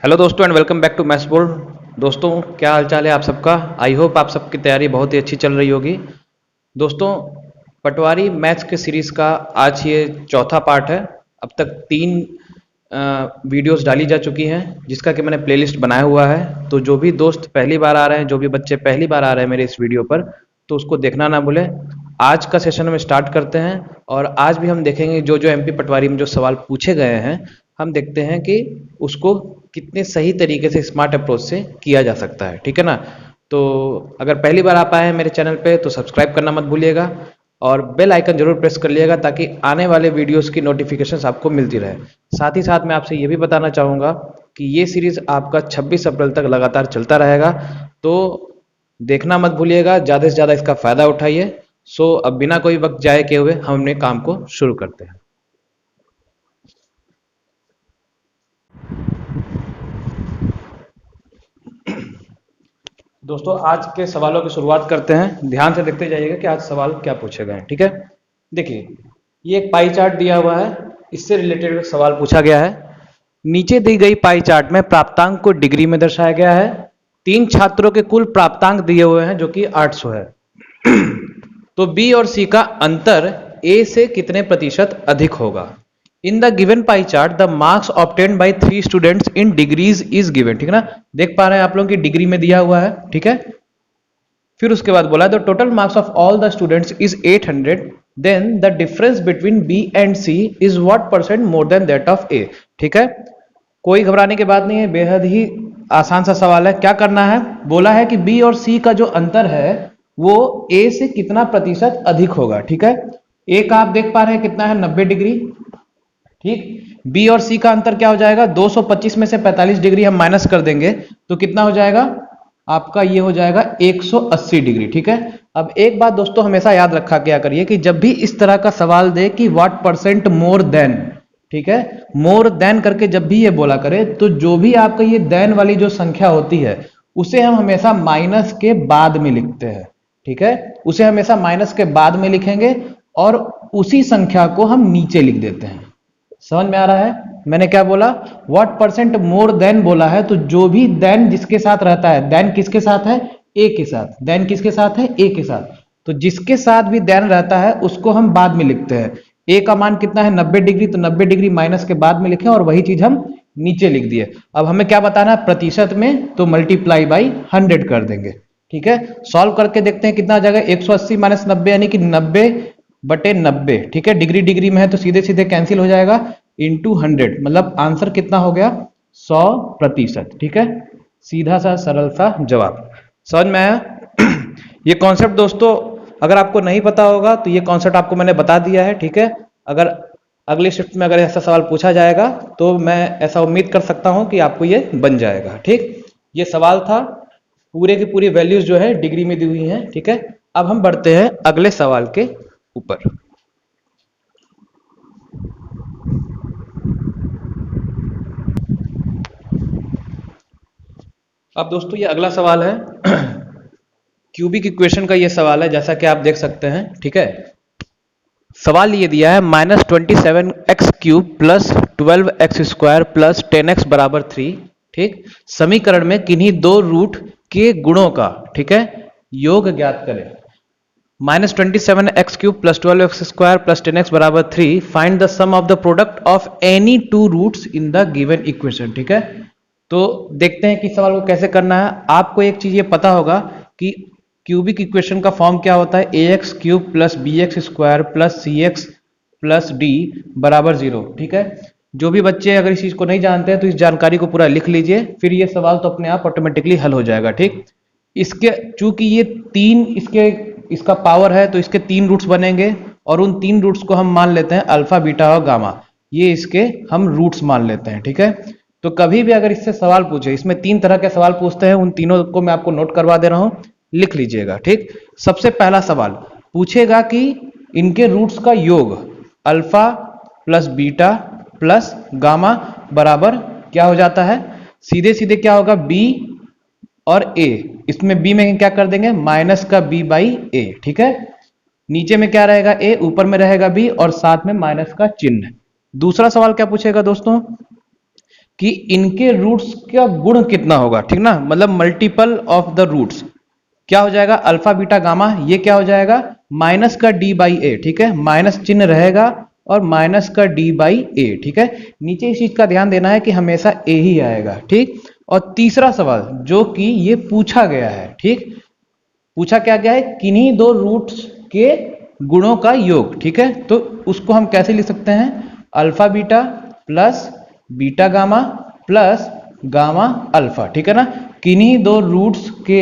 Hello दोस्तों and welcome back to maths board. दोस्तों क्या हाल चाल है आप सबका। आई होप आप सबकी तैयारी बहुत ही अच्छी चल रही होगी। दोस्तों पटवारी मैथ्स के सीरीज़ का आज ये चौथा पार्ट है। अब तक 3 वीडियोस डाली जा चुकी हैं जिसका कि मैंने प्लेलिस्ट बनाया हुआ है। तो जो भी दोस्त पहली बार आ रहे हैं, जो भी बच्चे पहली बार आ रहे हैं मेरे इस वीडियो पर, तो उसको देखना ना भूलें। आज का सेशन हम स्टार्ट करते हैं और आज भी हम देखेंगे जो जो एमपी पटवारी में जो सवाल पूछे गए हैं, हम देखते हैं कि उसको कितने सही तरीके से स्मार्ट अप्रोच से किया जा सकता है। ठीक है ना। तो अगर पहली बार आप आए हैं मेरे चैनल पे तो सब्सक्राइब करना मत भूलिएगा और बेल आइकन जरूर प्रेस कर लिएगा ताकि आने वाले वीडियोस की नोटिफिकेशंस आपको मिलती रहे। साथ ही साथ मैं आपसे ये भी बताना चाहूँगा कि ये सीरीज़ आपका 26 अप्रैल तक लगातार चलता रहेगा, तो देखना मत भूलिएगा, ज़्यादा से ज़्यादा इसका फ़ायदा उठाइए। सो अब बिना कोई वक्त जाए किए हुए हम अपने काम को शुरू करते हैं। दोस्तों आज के सवालों की शुरुआत करते हैं। ध्यान से देखते जाइएगा कि आज सवाल क्या पूछे गए हैं। ठीक है, देखिए ये एक पाई चार्ट दिया हुआ है, इससे रिलेटेड एक सवाल पूछा गया है। नीचे दी गई पाई चार्ट में प्राप्तांक को डिग्री में दर्शाया गया है। 3 छात्रों के कुल प्राप्तांक दिए हुए हैं जो कि 800 है। तो बी और सी का अंतर ए से कितने प्रतिशत अधिक होगा। इन the given pie chart the marks obtained by 3 students in degrees is given. ठीक है ना, देख पा रहे हैं आप लोग की डिग्री में दिया हुआ है। ठीक है, फिर उसके बाद बोला the total marks of all the students is 800, then the difference between B and C is what percent more than that of A. ठीक है, कोई घबराने की बात नहीं है, बेहद ही आसान सा सवाल है। क्या करना है, बोला है कि बी और सी का जो अंतर है वो ए से कितना प्रतिशत अधिक होगा। ठीक है, ए का आप देख पा रहे हैं कितना है, 90 डिग्री। ठीक, बी और सी का अंतर क्या हो जाएगा, 225 में से 45 डिग्री हम माइनस कर देंगे तो कितना हो जाएगा आपका, ये हो जाएगा 180 डिग्री। ठीक है, अब एक बात दोस्तों हमेशा याद रखा क्या करिए कि जब भी इस तरह का सवाल दे कि व्हाट परसेंट मोर देन, ठीक है, मोर देन करके जब भी ये बोला करे तो जो भी आपका ये देन वाली जो संख्या होती है उसे हम हमेशा माइनस के बाद में लिखते हैं। ठीक है, उसे हमेशा माइनस के बाद में लिखेंगे और उसी संख्या को हम नीचे लिख देते हैं। समझ में आ रहा है मैंने क्या बोला, व्हाट परसेंट मोर देन बोला है तो जो भी देन जिसके साथ रहता है, देन किसके साथ है, ए के साथ, देन किसके साथ है, ए के साथ, तो जिसके साथ भी देन रहता है उसको हम बाद में लिखते हैं। ए का मान कितना है, 90 डिग्री, तो 90 डिग्री माइनस के बाद में लिखे और वही चीज हम नीचे लिख दिए। अब हमें क्या बताना है प्रतिशत में, तो मल्टीप्लाई बाई 100 कर देंगे। ठीक है, सॉल्व करके देखते हैं कितना आ जाएगा, 180 माइनस 90 यानी कि 90 बटे 90। ठीक है, डिग्री डिग्री में है तो सीधे सीधे कैंसिल हो जाएगा, इंटू 100, मतलब आंसर कितना हो गया, 100%। ठीक है, सीधा सा सरल सा जवाब। समझ में आया। ये कॉन्सेप्ट दोस्तों अगर आपको नहीं पता होगा तो ये कॉन्सेप्ट आपको मैंने बता दिया है। ठीक है, अगर अगली शिफ्ट में अगर ऐसा सवाल पूछा जाएगा तो मैं ऐसा उम्मीद कर सकता हूं कि आपको ये बन जाएगा। ठीक, ये सवाल था, पूरे की पूरी वैल्यूज जो है डिग्री में दी हुई हैं। ठीक है, अब हम बढ़ते हैं अगले सवाल के ऊपर। अब दोस्तों ये अगला सवाल है, क्यूबिक इक्वेशन का ये सवाल है जैसा कि आप देख सकते हैं। ठीक है, सवाल ये दिया है -27x³ plus 12x² plus 10x बराबर 3। ठीक, समीकरण में किन्हीं दो रूट के गुणों का, ठीक है, योग ज्ञात करें। -27x³ plus 12x² plus 10x बराबर 3, find the sum of the product of any two roots in the given equation. ठीक है, तो देखते हैं कि सवाल को कैसे करना है। आपको एक चीज ये पता होगा कि क्यूबिक इक्वेशन का फॉर्म क्या होता है, ax³ plus bx² plus cx plus d बराबर 0। ठीक है, जो भी बच्चे अगर इस चीज को नहीं जानते हैं तो इस जानकारी को पूरा लिख लीजिए, फिर ये सवाल तो अपने आप ऑटोमेटिकली हल हो जाएगा। ठीक, इसके चूंकि ये 3 इसका पावर है तो इसके 3 रूट्स बनेंगे और उन 3 रूट्स को हम मान लेते हैं अल्फा, बीटा और गामा, ये इसके हम रूट्स मान लेते हैं। ठीक है, तो कभी भी अगर इससे सवाल पूछे, इसमें 3 तरह के सवाल पूछते हैं, उन तीनों को मैं आपको नोट करवा दे रहा हूं, लिख लीजिएगा। ठीक, सबसे पहला सवाल पूछेगा कि इनके रूट्स का योग alpha plus beta plus gamma बराबर क्या हो जाता है, सीधे सीधे क्या होगा, बी और ए, इसमें बी में क्या कर देंगे, माइनस का बी बाई ए। ठीक है, नीचे में क्या रहेगा, ए, ऊपर में रहेगा बी और साथ में माइनस का चिन्ह। दूसरा सवाल क्या पूछेगा दोस्तों कि इनके रूट्स का गुण कितना होगा, ठीक ना, मतलब मल्टीपल ऑफ द रूट्स। क्या हो जाएगा, अल्फा बीटा गामा, ये क्या हो जाएगा, माइनस का डी बाई ए, ठीक है, माइनस चिन्ह रहेगा और माइनस का डी बाई ए, ठीक है। नीचे इस चीज का ध्यान देना है कि हमेशा ए ही आएगा, ठीक। और तीसरा सवाल जो कि ये पूछा गया है, ठीक, पूछा क्या गया है, किन्हीं दो रूट्स के गुणों का योग, ठीक है। तो उसको हम कैसे लिख सकते हैं, alpha beta plus beta gamma plus gamma alpha, ठीक है ना, किन्हीं दो रूट्स के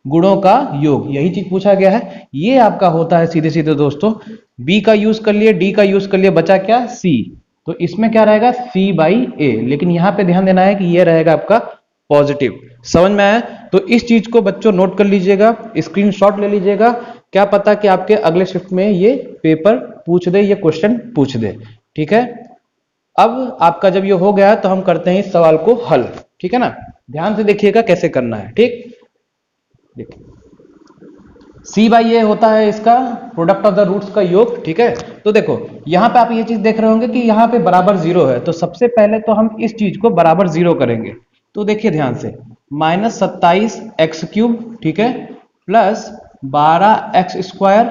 गुणों का योग, यही चीज पूछा गया है। ये आपका होता है सीधे सीधे दोस्तों, बी का यूज कर लिए, डी का यूज कर लिए, बचा क्या, सी। तो इसमें क्या रहेगा, सी बाई ए, लेकिन यहां पे ध्यान देना है कि ये रहेगा आपका पॉजिटिव। समझ में आया, तो इस चीज को बच्चों नोट कर लीजिएगा, स्क्रीनशॉट ले लीजिएगा, क्या पता कि आपके अगले शिफ्ट में ये पेपर पूछ दे, ये क्वेश्चन पूछ दे, ठीक है। अब आपका जब ये हो गया तो हम करते हैं इस सवाल को हल, ठीक है ना, ध्यान से देखिएगा कैसे करना है, ठीक। देखिए सी बाई ए होता है इसका प्रोडक्ट ऑफ द रूट्स का योग, ठीक है। तो देखो यहां पे आप ये चीज देख रहे होंगे कि यहां पे बराबर जीरो है, तो सबसे पहले तो हम इस चीज को बराबर जीरो करेंगे। तो देखिए ध्यान से, माइनस 27x³ ठीक है, प्लस 12x²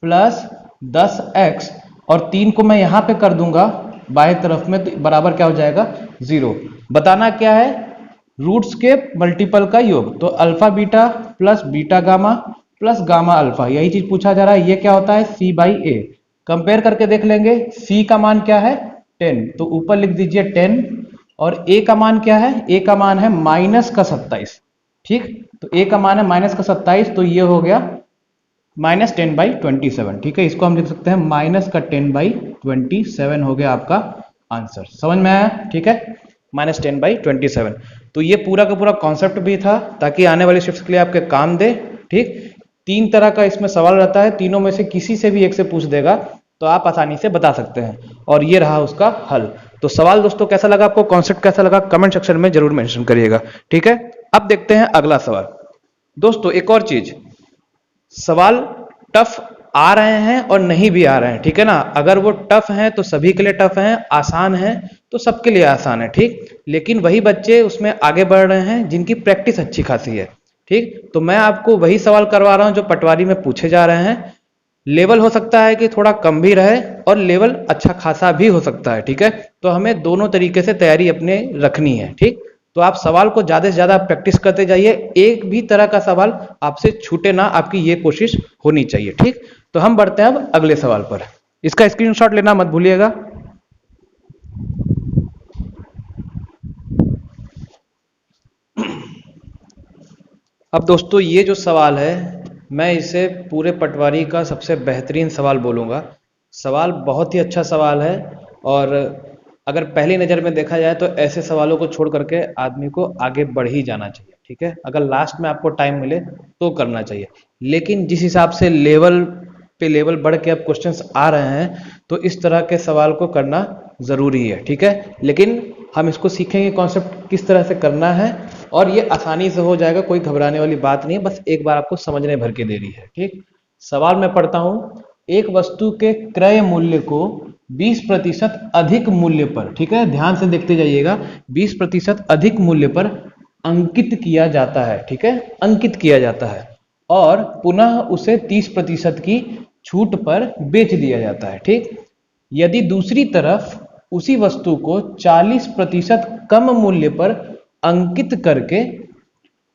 प्लस 10x, और 3 को मैं यहां पे कर दूंगा बाएं तरफ में, तो बराबर क्या हो जाएगा, जीरो। बताना क्या है, रूट्स के मल्टीपल का योग, तो alpha beta plus beta gamma plus gamma alpha, यही चीज पूछा जा रहा है। ये क्या होता है, सी बाई ए। कंपेयर करके देख लेंगे, सी का मान क्या है, 10, तो ऊपर लिख दीजिए 10, और ए का मान क्या है, ए का मान है माइनस का 27, ठीक। तो ए का मान है माइनस का 27, तो ये हो गया माइनस 10/27, ठीक है। इसको हम लिख सकते हैं माइनस का 10/27 हो गया आपका आंसर। समझ में आया, ठीक है, माइनस 10/27। तो ये पूरा का पूरा कॉन्सेप्ट भी था ताकि आने वाले शिफ्ट के लिए आपके काम दे, ठीक। 3 तरह का इसमें सवाल रहता है, तीनों में से किसी से भी एक से पूछ देगा तो आप आसानी से बता सकते हैं, और ये रहा उसका हल। तो सवाल दोस्तों कैसा लगा आपको, कॉन्सेप्ट कैसा लगा, कमेंट सेक्शन में जरूर मेंशन करिएगा, ठीक है। अब देखते हैं अगला सवाल। दोस्तों एक और चीज, सवाल टफ आ रहे हैं और नहीं भी आ रहे हैं, ठीक है ना। अगर वो टफ हैं तो सभी के लिए टफ हैं, आसान है तो सबके लिए आसान है, ठीक। लेकिन वही बच्चे उसमें आगे बढ़ रहे हैं जिनकी प्रैक्टिस अच्छी खासी है, ठीक। तो मैं आपको वही सवाल करवा रहा हूं जो पटवारी में पूछे जा रहे हैं। लेवल हो सकता है कि थोड़ा कम भी रहे और लेवल अच्छा खासा भी हो सकता है, ठीक है। तो हमें दोनों तरीके से तैयारी अपने रखनी है, ठीक। तो आप सवाल को ज्यादा से ज्यादा प्रैक्टिस करते जाइए, एक भी तरह का सवाल आपसे छूटे ना, आपकी ये कोशिश होनी चाहिए, ठीक। तो हम बढ़ते हैं अब अगले सवाल पर, इसका स्क्रीनशॉट लेना मत भूलिएगा। अब दोस्तों ये जो सवाल है, मैं इसे पूरे पटवारी का सबसे बेहतरीन सवाल बोलूंगा। सवाल बहुत ही अच्छा सवाल है, और अगर पहली नज़र में देखा जाए तो ऐसे सवालों को छोड़ करके आदमी को आगे बढ़ ही जाना चाहिए, ठीक है। अगर लास्ट में आपको टाइम मिले तो करना चाहिए, लेकिन जिस हिसाब से लेवल पे लेवल बढ़ के अब क्वेश्चंस आ रहे हैं तो इस तरह के सवाल को करना ज़रूरी है, ठीक है। लेकिन हम इसको सीखेंगे कॉन्सेप्ट किस तरह से करना है, और ये आसानी से हो जाएगा, कोई घबराने वाली बात नहीं है, बस एक बार आपको समझने भर के देरी है, ठीक। सवाल मैं पढ़ता हूँ, एक वस्तु के क्रय मूल्य को 20% अधिक मूल्य पर, ठीक है, ध्यान से देखते जाइएगा, 20% अधिक मूल्य पर अंकित किया जाता है, ठीक है, अंकित किया जाता है, और पुनः उसे 30% की छूट पर बेच दिया जाता है, ठीक। यदि दूसरी तरफ उसी वस्तु को 40% कम मूल्य पर अंकित करके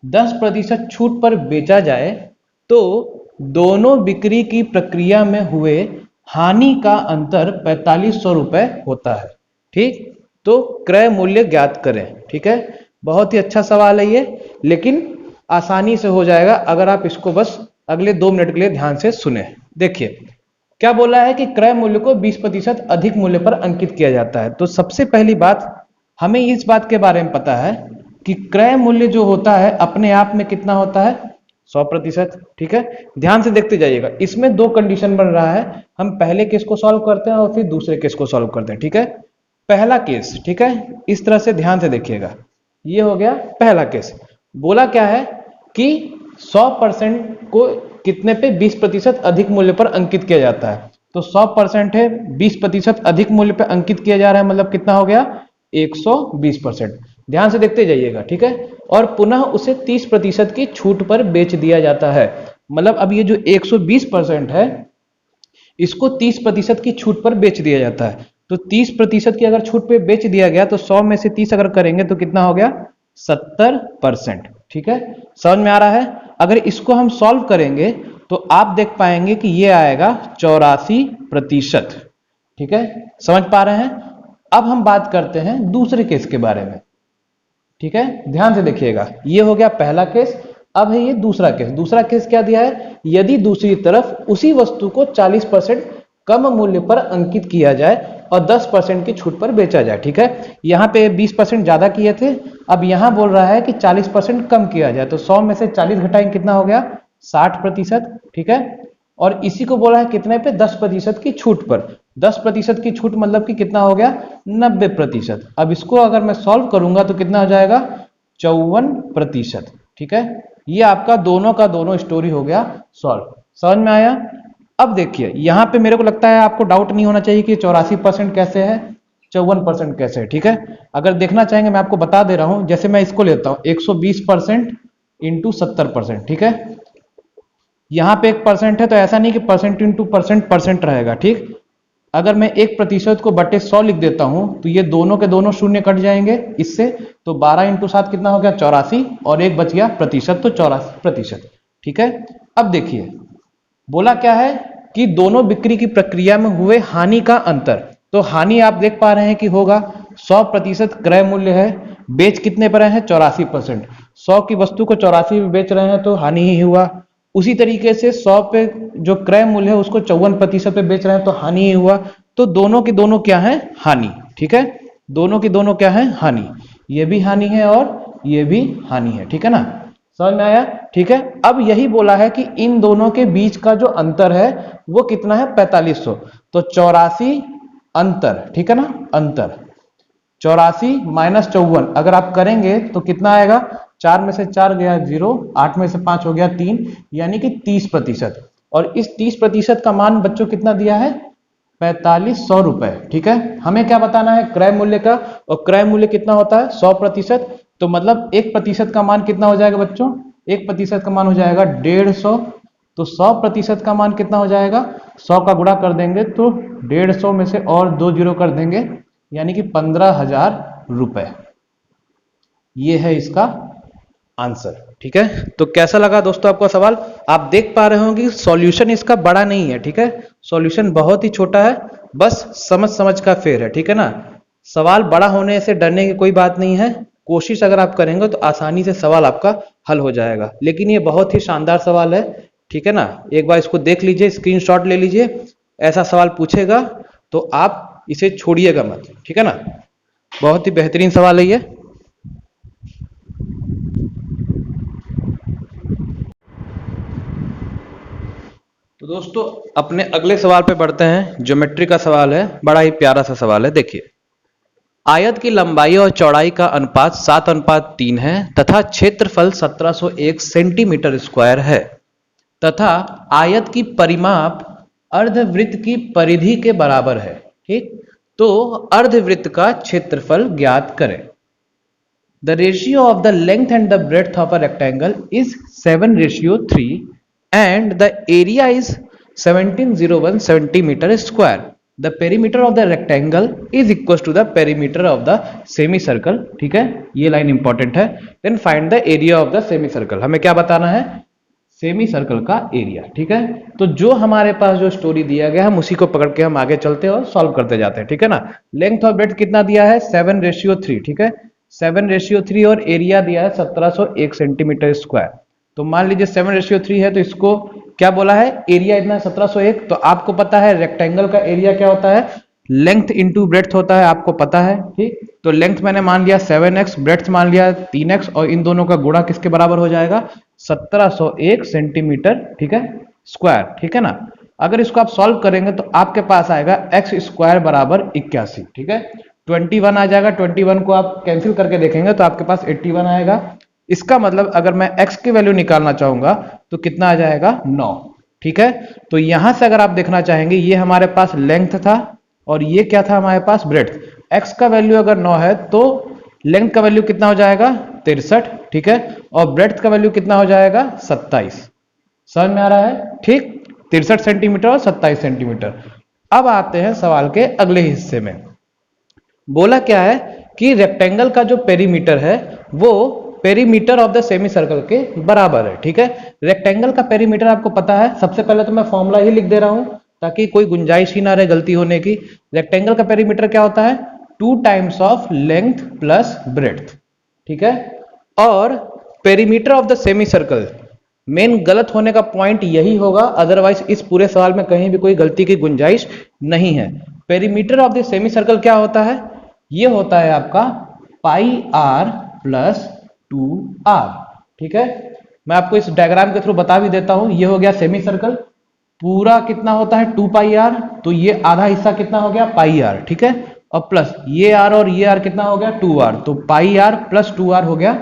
10% छूट पर बेचा जाए तो दोनों बिक्री की प्रक्रिया में हुए हानि का अंतर 4500 रुपए होता है, ठीक। तो क्रय मूल्य ज्ञात करें, ठीक है। बहुत ही अच्छा सवाल है ये, लेकिन आसानी से हो जाएगा अगर आप इसको बस अगले 2 मिनट के लिए ध्यान से सुने। देखिए क्या बोला है कि क्रय मूल्य को 20% अधिक मूल्य पर अंकित किया जाता है। तो सबसे पहली बात हमें इस बात के बारे में पता है कि क्रय मूल्य जो होता है अपने आप में कितना होता है, 100%, ठीक है। ध्यान से देखते जाइएगा, इसमें 2 कंडीशन बन रहा है, हम पहले केस को सॉल्व करते हैं और फिर दूसरे केस को सॉल्व करते हैं, ठीक है। पहला केस, ठीक है, इस तरह से ध्यान से देखिएगा, ये हो गया पहला केस। बोला क्या है कि 100% को कितने पे, 20% अधिक मूल्य पर अंकित किया जाता है। तो 100% है, 20% अधिक मूल्य पर अंकित किया जा रहा है, मतलब कितना हो गया, 120%। ध्यान से देखते जाइएगा, ठीक है। और पुनः उसे 30% की छूट पर बेच दिया जाता है। मतलब अब ये जो 120% है, इसको 30% की छूट पर बेच दिया जाता है। तो 30% की अगर छूट पे बेच दिया गया तो 100 में से 30 अगर करेंगे तो कितना हो गया? 70%। ठीक है, समझ में आ रहा है? अगर इसको हम सॉल्व करेंगे तो आप देख पाएंगे कि ये आएगा 84%। ठीक है, समझ पा रहे हैं? अब हम बात करते हैं दूसरे केस के बारे में। ठीक है, ध्यान से देखिएगा, ये हो गया पहला केस। अब है ये दूसरा केस। दूसरा केस क्या दिया है? यदि दूसरी तरफ उसी वस्तु को 40% कम मूल्य पर अंकित किया जाए और 10% की छूट पर बेचा जाए। ठीक है, यहां पे 20% ज्यादा किए थे, अब यहां बोल रहा है कि 40% कम किया जाए। तो 100 में से 40 घटाएंगे, कितना हो गया? 60%। ठीक है, और इसी को बोला है कितने पे? 10% की छूट पर। 10% की छूट मतलब कि कितना हो गया? 90%। अब इसको अगर मैं सॉल्व करूंगा तो कितना हो जाएगा? 54%। ठीक है, ये आपका दोनों का दोनों स्टोरी हो गया सॉल्व। समझ में आया? अब देखिए, यहां पे मेरे को लगता है आपको डाउट नहीं होना चाहिए कि 84% कैसे है, 54% कैसे है। ठीक है, अगर देखना चाहेंगे मैं आपको बता दे रहा हूं। जैसे मैं इसको लेता हूं 120% इंटू 70%। ठीक है, यहां पे 1% है तो ऐसा नहीं कि परसेंट इंटू परसेंट रहेगा। ठीक, अगर मैं 1% को बटे 100 लिख देता हूं तो ये दोनों के दोनों शून्य कट जाएंगे इससे। तो 12 इंटू 7 कितना हो गया? 84, और एक बच गया प्रतिशत, तो 84%। ठीक है, अब देखिए बोला क्या है कि दोनों बिक्री की प्रक्रिया में हुए हानि का अंतर। तो हानि आप देख पा रहे हैं कि होगा 100% क्रय मूल्य है, बेच कितने पर रहे हैं? 84%। 100 की वस्तु को 84 में बेच रहे हैं तो हानि ही हुआ। उसी तरीके से 100 पे जो क्रय मूल्य है उसको 54% पे बेच रहे हैं तो हानि ही हुआ। तो दोनों की दोनों क्या है? हानि। ठीक है, दोनों की दोनों क्या है? हानि। ये भी हानि है और ये भी हानि है। ठीक है ना, समझ में आया? ठीक है, अब यही बोला है कि इन दोनों के बीच का जो अंतर है वो कितना है? 4500। तो 84 अंतर, ठीक है ना, अंतर 84 माइनस 54 अगर आप करेंगे तो कितना आएगा? 4 में से 4 गया 0, 8 में से 5 हो गया 3, यानी कि 30%। और इस 30% का मान बच्चों कितना दिया है? 4500 रुपए। ठीक है, हमें क्या बताना है? क्रय मूल्य का, और क्रय मूल्य कितना होता है? 100%। तो मतलब 1% का मान कितना हो जाएगा बच्चों? 1% का मान हो जाएगा 150। तो 100% का मान कितना हो जाएगा? 100 का गुणा कर देंगे तो 150 में से और 2 जीरो कर देंगे, यानी कि 15,000 रुपए। ये है इसका आंसर। ठीक है, तो कैसा लगा दोस्तों आपका सवाल? आप देख पा रहे होंगे सॉल्यूशन इसका बड़ा नहीं है। ठीक है, सॉल्यूशन बहुत ही छोटा है, बस समझ समझ का फेर है। ठीक है ना, सवाल बड़ा होने से डरने की कोई बात नहीं है। कोशिश अगर आप करेंगे तो आसानी से सवाल आपका हल हो जाएगा। लेकिन ये बहुत ही शानदार सवाल है। ठीक है ना, एक बार इसको देख लीजिए, स्क्रीनशॉट ले लीजिए। ऐसा सवाल पूछेगा तो आप इसे छोड़िएगा मत। ठीक है ना, बहुत ही बेहतरीन सवाल है ये। तो दोस्तों अपने अगले सवाल पे बढ़ते हैं। ज्योमेट्री का सवाल है, बड़ा ही प्यारा सा सवाल है। देखिए, आयत की लंबाई और चौड़ाई का अनुपात 7:3 है तथा क्षेत्रफल 1701 सेंटीमीटर स्क्वायर है तथा आयत की परिमाप अर्धवृत्त की परिधि के बराबर है। ठीक, तो अर्धवृत्त का क्षेत्रफल ज्ञात करें। The ratio of the length and the breadth of a rectangle is 7:3 and the area is 1701 centimeter square. The perimeter of the rectangle is equals to the perimeter of the semicircle. ठीक है, ये line important है। Then find the area of the semicircle. हमें क्या बताना है? Semi circle का area. ठीक है, तो जो हमारे पास जो स्टोरी दिया गया हम उसी को पकड़ के हम आगे चलते हैं और सॉल्व करते जाते हैं। ठीक है ना, लेंथ और ब्रेड्थ कितना दिया है? 7:3। ठीक है, 7:3 और एरिया दिया है 1701 सेंटीमीटर स्क्वायर। तो मान लीजिए 7:3 है तो इसको क्या बोला है? एरिया इतना 1701। तो आपको पता है रेक्टेंगल का एरिया क्या होता है? लेंथ इंटू ब्रेड्थ होता है, आपको पता है। ठीक, तो लेंथ मैंने मान लिया 7x, ब्रेड्थ मान लिया 3x, और इन दोनों का गुणा किसके बराबर हो जाएगा? 1701 सेंटीमीटर, ठीक है, स्क्वायर। ठीक है ना, अगर इसको आप सॉल्व करेंगे तो आपके पास आएगा x स्क्वायर बराबर 81। ठीक है, 21 आ जाएगा। 21 को आप कैंसिल करके देखेंगे तो आपके पास 81 आएगा। इसका मतलब अगर मैं x की वैल्यू निकालना चाहूंगा तो कितना आ जाएगा? 9। ठीक है, तो यहां से अगर आप देखना चाहेंगे, ये हमारे पास लेंथ था और ये क्या था? हमारे पास ब्रेड्थ। x का वैल्यू अगर 9 है तो लेंथ का वैल्यू कितना हो जाएगा 63, ठीक है, और ब्रेड्थ का वैल्यू कितना हो जाएगा 27। समझ में आ रहा है? ठीक, 63 सेंटीमीटर और 27 सेंटीमीटर। अब आते हैं सवाल के अगले हिस्से में। बोला क्या है कि रेक्टेंगल का जो पेरीमीटर है वो perimeter of the semi circle के बराबर है, ठीक है। रेक्टेंगल का पेरीमीटर आपको पता है, सबसे पहले तो मैं फॉर्मूला ही लिख दे रहा हूं ताकि कोई गुंजाइश ही ना रहे गलती होने की। रेक्टेंगल का पेरीमीटर क्या होता है? 2 times of length plus breadth, ठीक है। और perimeter of the semi circle, main गलत होने का पॉइंट यही होगा, अदरवाइज इस पूरे सवाल में कहीं भी कोई गलती की गुंजाइश नहीं है। Perimeter of the semi circle क्या होता है? ये होता है आपका पाई आर प्लस 2r, ठीक है। मैं आपको इस डायग्राम के थ्रू बता भी देता हूं। ये हो गया सेमी सर्कल, पूरा कितना होता है 2 पाई आर, तो ये आधा हिस्सा कितना हो गया पाई आर, ठीक है, और प्लस ये आर और ये आर कितना हो गया 2r, तो पाई आर प्लस 2r हो गया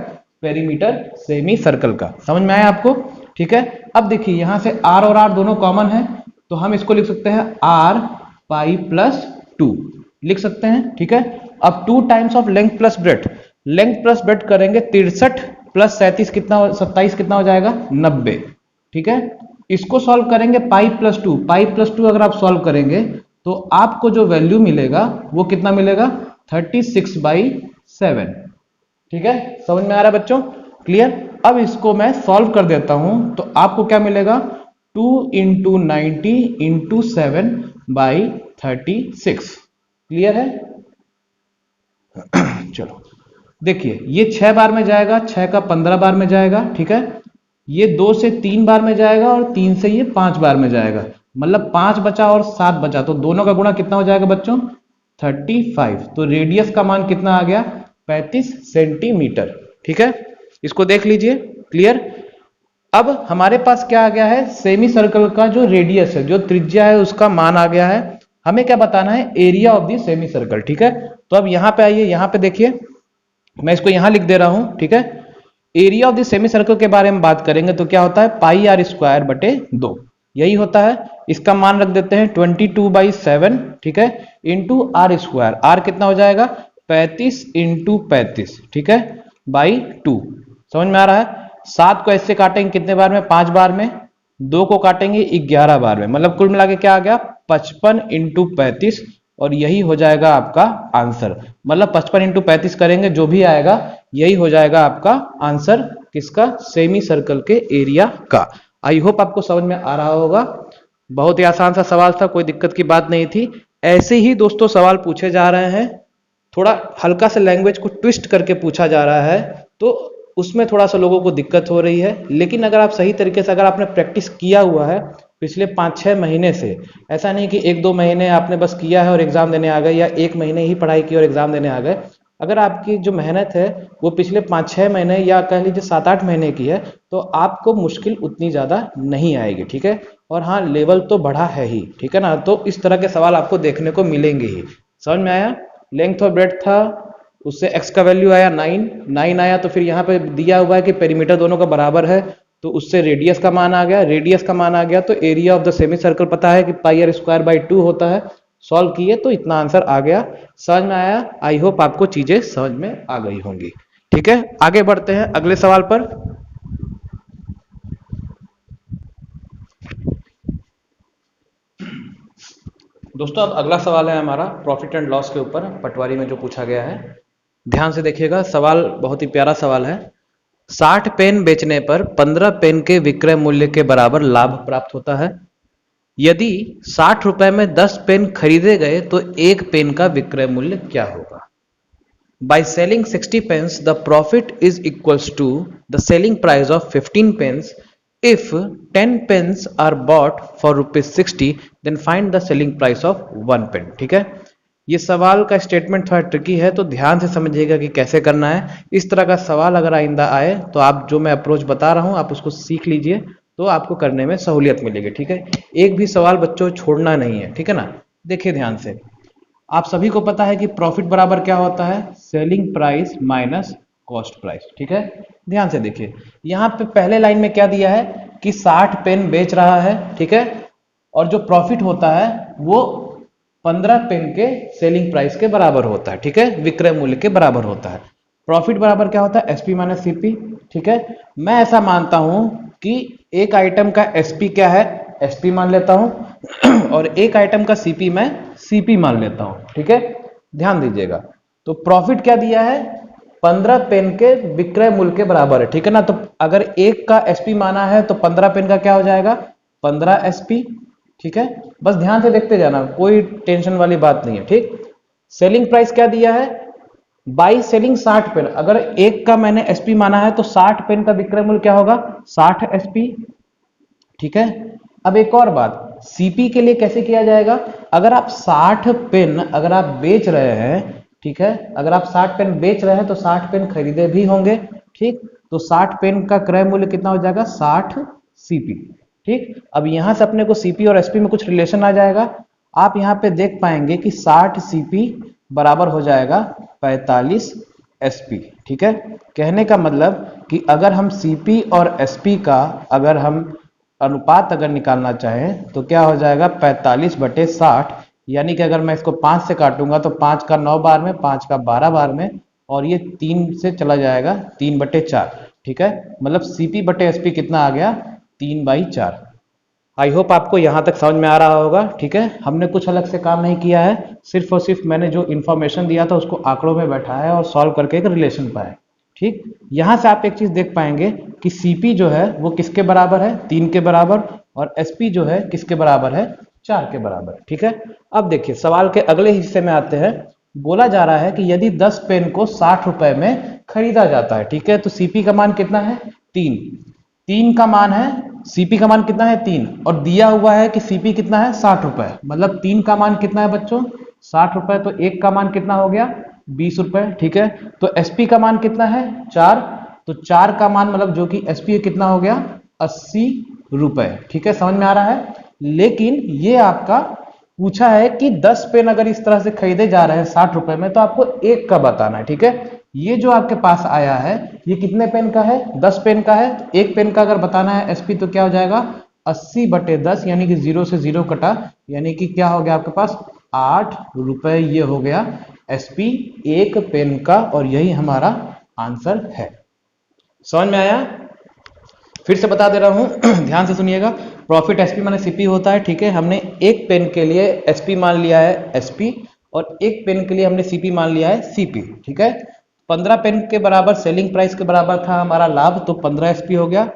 पेरीमीटर सेमी सर्कल का। समझ में आया आपको? ठीक है। अब देखिए यहां से r और r दोनों कॉमन है, तो हम इसको लिख सकते हैं r पाई प्लस 2 लिख सकते हैं, ठीक है। अब 2 times of length plus breadth, length plus breadth करेंगे 63 प्लस 37 कितना 27 कितना हो जाएगा 90, ठीक है। इसको सॉल्व करेंगे पाई प्लस 2, पाई प्लस 2 अगर आप सॉल्व करेंगे तो आपको जो वैल्यू मिलेगा वो कितना मिलेगा 36/7, ठीक है। समझ में आ रहा है बच्चों? क्लियर? अब इसको मैं सॉल्व कर देता हूं तो आपको क्या मिलेगा 2 × 90 × 7/36। क्लियर है? चलो देखिए ये 6 बार में जाएगा, 6 का 15 बार में जाएगा, ठीक है। ये 2 से 3 बार में जाएगा और 3 से ये 5 बार में जाएगा, मतलब 5 बचा और 7 बचा, तो दोनों का गुणा कितना हो जाएगा बच्चों 35। तो रेडियस का मान कितना आ गया 35 सेंटीमीटर, ठीक है। इसको देख लीजिए। क्लियर? अब हमारे पास क्या आ गया है, सेमी सर्कल का जो रेडियस है, जो त्रिज्या है, उसका मान आ गया है। हमें क्या बताना है, area of the semi circle, ठीक है। तो अब यहां पे आइए, यहां पे देखिए मैं इसको यहां लिख दे रहा हूं, ठीक है। Area of the semi circle के बारे में बात करेंगे तो क्या होता है पाई आर स्क्वायर बटे 2, यही होता है। इसका मान रख देते हैं 22/7, ठीक है, इंटू आर स्क्वायर, आर कितना हो जाएगा 35 × 35, ठीक है, बाई 2। समझ में आ रहा है? 7 को ऐसे काटेंगे कितने बार में 5 बार में, 2 को काटेंगे 11 बार में, मतलब कुल मिला के क्या आ गया 55 × 35, और यही हो जाएगा आपका आंसर। मतलब 55 × 35 करेंगे जो भी आएगा यही हो जाएगा आपका आंसर, किसका, सेमी सर्कल के एरिया का। आई होप आपको समझ में आ रहा होगा। बहुत ही आसान सा सवाल था, कोई दिक्कत की बात नहीं थी। ऐसे ही दोस्तों सवाल पूछे जा रहे हैं, थोड़ा हल्का सा लैंग्वेज को ट्विस्ट करके पूछा जा रहा है, तो उसमें थोड़ा सा लोगों को दिक्कत हो रही है। लेकिन अगर आप सही तरीके से, अगर आपने प्रैक्टिस किया हुआ है पिछले 5-6 महीने से, ऐसा नहीं कि 1-2 महीने आपने बस किया है और एग्जाम देने आ गए, या 1 महीने ही पढ़ाई की और एग्जाम देने आ गए। अगर आपकी जो मेहनत है वो पिछले 5-6 महीने या कह लीजिए 7-8 महीने की है, तो आपको मुश्किल उतनी ज़्यादा नहीं आएगी, ठीक है। और हाँ, लेवल तो बढ़ा है ही, ठीक है ना, तो इस तरह के सवाल आपको देखने को मिलेंगे ही। समझ में आया? लेंथ और ब्रेड्थ था, उससे x का वैल्यू आया 9 आया, तो फिर यहाँ पे दिया हुआ है कि पेरीमीटर दोनों का बराबर है, तो उससे रेडियस का मान आ गया, रेडियस का मान आ गया तो area of the semi circle पता है कि पाई आर स्क्वायर बाई 2 होता है। सॉल्व किए तो इतना आंसर आ गया। समझ में आया? आई होप आपको चीजें समझ में आ गई होंगी, ठीक है। आगे बढ़ते हैं अगले सवाल पर। दोस्तों अब अगला सवाल है हमारा प्रॉफिट एंड लॉस के ऊपर, पटवारी में जो पूछा गया है। ध्यान से देखिएगा, सवाल बहुत ही प्यारा सवाल है। 60 पेन बेचने पर 15 पेन के विक्रय मूल्य के बराबर लाभ प्राप्त होता है। यदि 60 रुपए में 10 पेन खरीदे गए तो एक पेन का विक्रय मूल्य क्या होगा? By selling 60 pence, the profit is equals to the selling price of 15 pence. If 10 pence are bought for ₹60, then find the selling price of 1 pen. ठीक है, ये सवाल का स्टेटमेंट थोड़ा ट्रिकी है, तो ध्यान से समझिएगा कि कैसे करना है। इस तरह का सवाल अगर आइंदा आए तो आप जो मैं अप्रोच बता रहा हूं आप उसको सीख लीजिए, तो आपको करने में सहूलियत मिलेगी, ठीक है। एक भी सवाल बच्चों छोड़ना नहीं है, ठीक है ना। देखिए ध्यान से, आप सभी को पता है कि प्रॉफिट बराबर क्या होता है, selling price minus cost price, ठीक है। ध्यान से देखिए, यहाँ पे पहले लाइन में क्या दिया है कि 60 पेन बेच रहा है, ठीक है, और जो प्रॉफिट होता है वो 15 पेन के सेलिंग प्राइस के बराबर होता है, ठीक है, विक्रय मूल्य के बराबर होता है। प्रॉफिट बराबर क्या होता है, एसपी माइनस सीपी, ठीक है। मैं ऐसा मानता हूं कि एक आइटम का एसपी क्या है, एसपी मान लेता हूं और एक आइटम का सीपी मैं सीपी मान लेता हूं, ठीक है। ध्यान दीजिएगा, तो प्रॉफिट क्या दिया है, 15 पेन के विक्रय मूल्य के बराबर है, ठीक है ना। तो अगर एक का एसपी माना है तो 15 पेन का क्या हो जाएगा, 15 एसपी, ठीक है। बस ध्यान से देखते जाना, कोई टेंशन वाली बात नहीं है, ठीक। सेलिंग प्राइस क्या दिया है, बाई सेलिंग 60 पेन, अगर एक का मैंने एसपी माना है तो 60 पेन का विक्रय मूल्य क्या होगा, 60 एसपी, ठीक है। अब एक और बात, सीपी के लिए कैसे किया जाएगा, अगर आप 60 पेन अगर आप बेच रहे हैं, ठीक है, अगर आप 60 पेन बेच रहे हैं तो 60 पेन खरीदे भी होंगे, ठीक। तो 60 पेन का क्रय मूल्य कितना हो जाएगा, 60 सीपी, ठीक। अब यहां से अपने को सीपी और एसपी में कुछ रिलेशन आ जाएगा। आप यहां पे देख पाएंगे कि 60 सीपी बराबर हो जाएगा 45 एसपी, ठीक है। कहने का मतलब कि अगर हम सीपी और एसपी का अगर हम अनुपात अगर निकालना चाहें तो क्या हो जाएगा, 45/60, यानी कि अगर मैं इसको 5 से काटूंगा तो 5 का 9 बार में, 5 का 12 बार में, और ये 3 से चला जाएगा 3/4, ठीक है। मतलब सीपी बटे एसपी कितना आ गया, 3/4। आई होप आपको यहां तक समझ में आ रहा होगा, ठीक है। हमने कुछ अलग से काम नहीं किया है, सिर्फ और सिर्फ मैंने जो इन्फॉर्मेशन दिया था उसको आंकड़ों में बैठाया और सॉल्व करके एक रिलेशन पाया, ठीक। यहां से आप एक चीज देख पाएंगे कि सीपी जो है वो किसके बराबर है, 3 के बराबर, और एसपी जो है किसके बराबर है, 4 के बराबर, ठीक है। अब देखिए सवाल के अगले हिस्से में आते हैं। बोला जा रहा है कि यदि 10 पेन को 60 रुपए में खरीदा जाता है, ठीक है, तो सीपी का मान कितना है, 3, 3 का मान है, सीपी का मान कितना है, 3, और दिया हुआ है कि सीपी कितना है, 60 रुपए, मतलब 3 का मान कितना है बच्चों, 60 रुपए, तो 1 का मान कितना हो गया, 20 रुपए, ठीक है। तो एसपी का मान कितना है, 4, तो 4 का मान मतलब जो कि एसपी कितना हो गया, 80 रुपए, ठीक है। समझ में आ रहा है। लेकिन ये आपका पूछा है कि 10 पेन अगर इस तरह से खरीदे जा रहे हैं 60 रुपए में, तो आपको एक का बताना है, ठीक है। ये जो आपके पास आया है ये कितने पेन का है, 10 पेन का है। एक पेन का अगर बताना है एसपी तो क्या हो जाएगा, 80/10, यानी कि 0 से 0 कटा, यानी कि क्या हो गया आपके पास, 8 रुपए, ये हो गया एसपी एक पेन का, और यही हमारा आंसर है। समझ में आया, फिर से बता दे रहा हूं ध्यान से सुनिएगा। प्रॉफिट एसपी माने सीपी होता है, ठीक है। हमने एक पेन के लिए एसपी मान लिया है एसपी, और एक पेन के लिए हमने सीपी मान लिया है सीपी, ठीक है। 15 पेन के बराबर सेलिंग प्राइस के बराबर था हमारा लाभ, तो 15 एसपी हो गया।